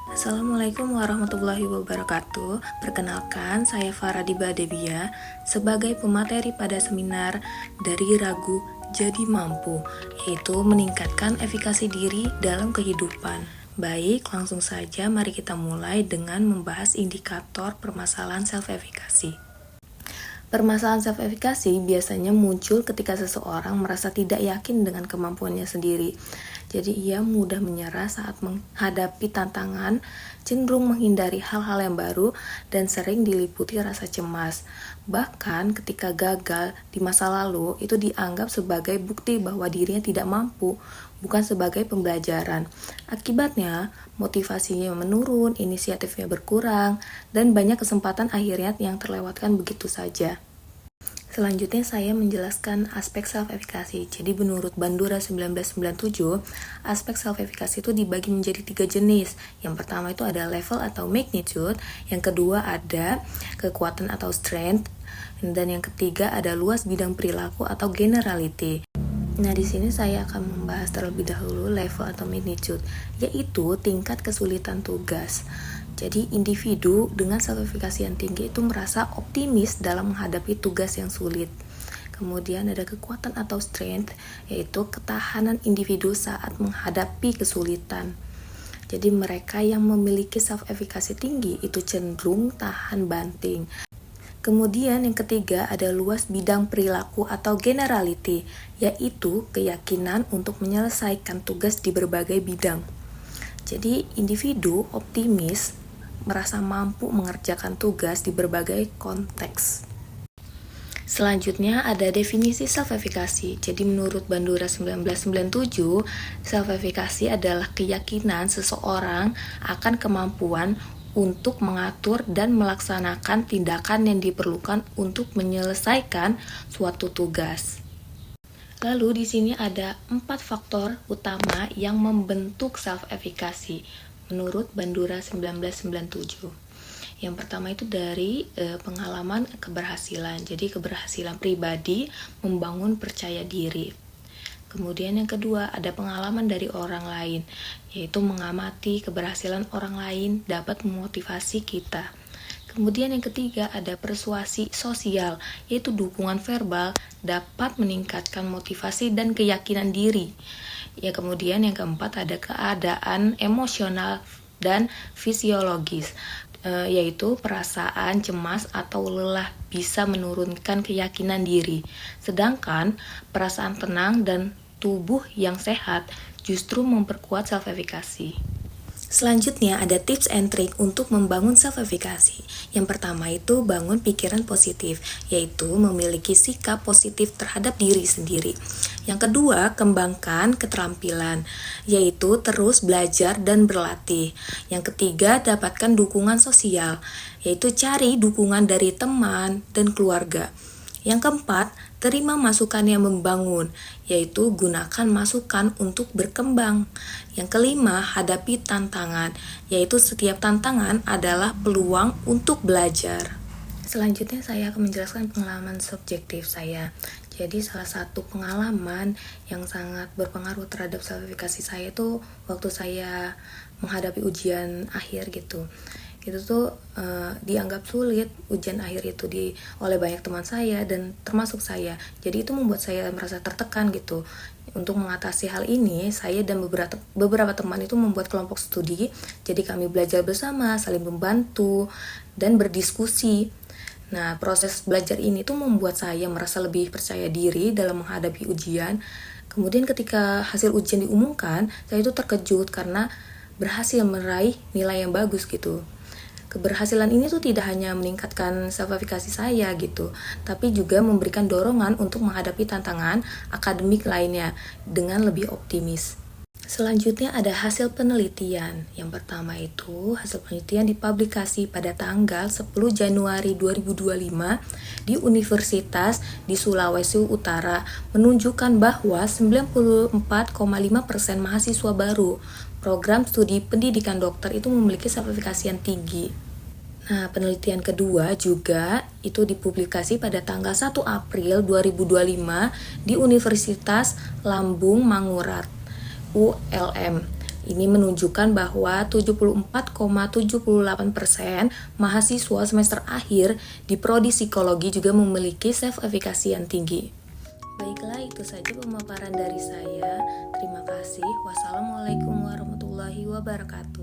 Assalamualaikum warahmatullahi wabarakatuh. Perkenalkan, saya Faradiba Debia sebagai pemateri pada seminar Dari Ragu Jadi Mampu, yaitu meningkatkan efikasi diri dalam kehidupan. Baik, langsung saja mari kita mulai dengan membahas indikator permasalahan self-efikasi. Permasalahan self-efikasi biasanya muncul ketika seseorang merasa tidak yakin dengan kemampuannya sendiri. Jadi ia mudah menyerah saat menghadapi tantangan, cenderung menghindari hal-hal yang baru, dan sering diliputi rasa cemas. Bahkan ketika gagal di masa lalu, itu dianggap sebagai bukti bahwa dirinya tidak mampu, bukan sebagai pembelajaran. Akibatnya, motivasinya menurun, inisiatifnya berkurang, dan banyak kesempatan akhirnya yang terlewatkan begitu saja. Selanjutnya saya menjelaskan aspek self-efikasi. Jadi menurut Bandura 1997, aspek self-efikasi itu dibagi menjadi 3 jenis. Yang pertama itu ada level atau magnitude, yang kedua ada kekuatan atau strength, dan yang ketiga ada luas bidang perilaku atau generality. Nah, di sini saya akan membahas terlebih dahulu level atau magnitude, yaitu tingkat kesulitan tugas. Jadi, individu dengan self-efikasi yang tinggi itu merasa optimis dalam menghadapi tugas yang sulit. Kemudian ada kekuatan atau strength, yaitu ketahanan individu saat menghadapi kesulitan. Jadi, mereka yang memiliki self-efikasi tinggi itu cenderung tahan banting. Kemudian yang ketiga ada luas bidang perilaku atau generality, yaitu keyakinan untuk menyelesaikan tugas di berbagai bidang. Jadi individu optimis merasa mampu mengerjakan tugas di berbagai konteks. Selanjutnya ada definisi self-efikasi. Jadi menurut Bandura 1997, self-efikasi adalah keyakinan seseorang akan kemampuan untuk mengatur dan melaksanakan tindakan yang diperlukan untuk menyelesaikan suatu tugas. Lalu di sini ada 4 faktor utama yang membentuk self-efikasi menurut Bandura 1997. Yang pertama itu dari pengalaman keberhasilan. Jadi keberhasilan pribadi membangun percaya diri. Kemudian yang kedua ada pengalaman dari orang lain, yaitu mengamati keberhasilan orang lain dapat memotivasi kita. Kemudian yang ketiga ada persuasi sosial, yaitu dukungan verbal dapat meningkatkan motivasi dan keyakinan diri. Ya, kemudian yang keempat ada keadaan emosional dan fisiologis, yaitu perasaan cemas atau lelah bisa menurunkan keyakinan diri. Sedangkan perasaan tenang dan tubuh yang sehat justru memperkuat self-efikasi. Selanjutnya ada tips and trick untuk membangun self-efikasi. Yang pertama itu bangun pikiran positif, yaitu memiliki sikap positif terhadap diri sendiri. Yang kedua, kembangkan keterampilan, yaitu terus belajar dan berlatih. Yang ketiga, dapatkan dukungan sosial, yaitu cari dukungan dari teman dan keluarga. Yang keempat, terima masukan yang membangun, yaitu gunakan masukan untuk berkembang. Yang kelima, hadapi tantangan, yaitu setiap tantangan adalah peluang untuk belajar. Selanjutnya saya akan menjelaskan pengalaman subjektif saya. Jadi salah satu pengalaman yang sangat berpengaruh terhadap self-efikasi saya itu waktu saya menghadapi ujian akhir gitu. Itu tuh dianggap sulit ujian akhir itu oleh banyak teman saya dan termasuk saya. Jadi itu membuat saya merasa tertekan gitu. Untuk mengatasi hal ini, saya dan beberapa teman itu membuat kelompok studi. Jadi kami belajar bersama, saling membantu dan berdiskusi. Nah, proses belajar ini tuh membuat saya merasa lebih percaya diri dalam menghadapi ujian. Kemudian ketika hasil ujian diumumkan, saya itu terkejut karena berhasil meraih nilai yang bagus gitu. Keberhasilan ini tuh tidak hanya meningkatkan self-efikasi saya gitu, tapi juga memberikan dorongan untuk menghadapi tantangan akademik lainnya dengan lebih optimis. Selanjutnya ada hasil penelitian. Yang pertama itu hasil penelitian dipublikasi pada tanggal 10 Januari 2025 di Universitas di Sulawesi Utara menunjukkan bahwa 94,5% mahasiswa baru program studi pendidikan dokter itu memiliki sertifikasi yang tinggi. Nah, penelitian kedua juga itu dipublikasi pada tanggal 1 April 2025 di Universitas Lambung Mangkurat, ULM. Ini menunjukkan bahwa 74,78% mahasiswa semester akhir di Prodi Psikologi juga memiliki self-efficacy yang tinggi. Baiklah, itu saja pemaparan dari saya. Terima kasih. Wassalamualaikum warahmatullahi wabarakatuh.